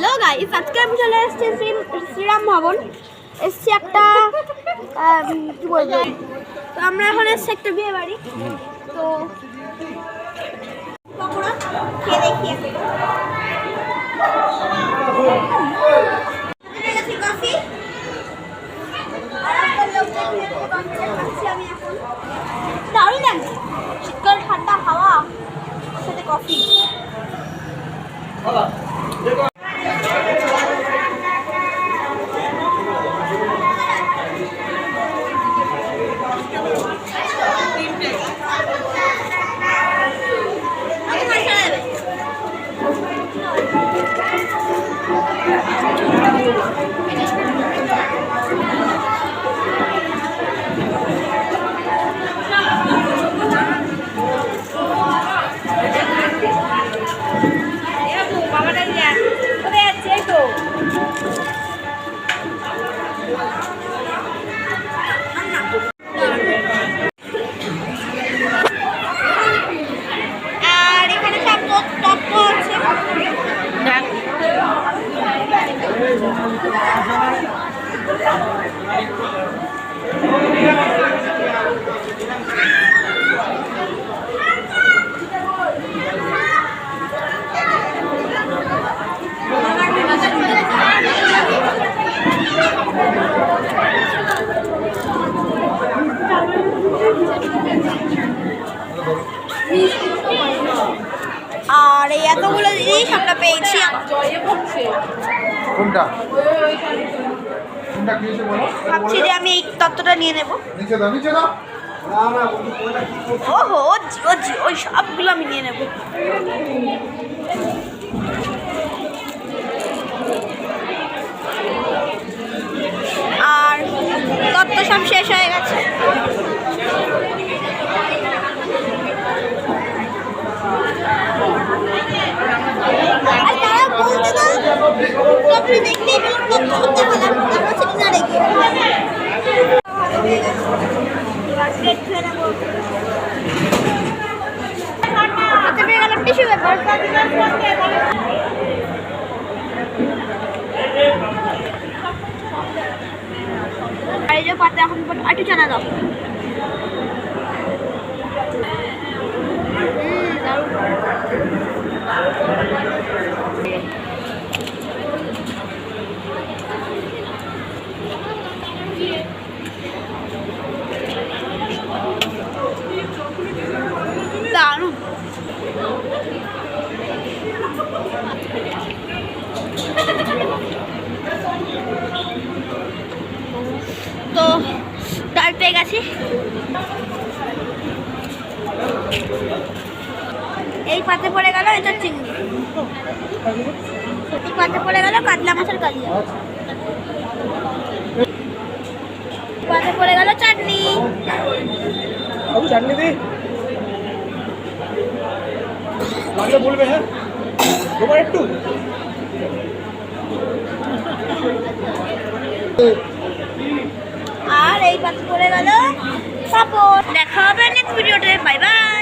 Hello guys, আজকে আমি চলে এসেছি শ্রীরাম ভবন। এসছি একটা কি বলবো, তো আমরা এখন এসছি একটা বিয়ে বাড়ি। তো পকোড়া খেয়ে দেখি। কফি দারুণ লাগছে, শীতকাল ঠান্ডা হাওয়া সাথে কফি। আর এই এতগুলো জিনিস আমরা পেয়েছি। কোনটা ভাবছি যে আমি এই তত্ত্বটা নিয়ে নেব। ওহো, ওই সবগুলো আমি নিয়ে নেব। আর তত্ত্ব সব শেষ হয়ে গেছে। পাতে এখন একটু জানা দাও। দারুণ। তো ডাল পেয়ে গেছি। এই পাতে পড়ে গেল এটা চিংড়ি, এই পাতে পড়ে গেল কাতলা মাছের কালিয়া, পাতে পড়ে গেল চাটনি। চাটনি দি বলবে, হ্যাঁ তোমার একটু। আর এই পাতে পড়ে গেল পাপড়। দেখা হবে নেক্সট ভিডিওতে। Bye bye.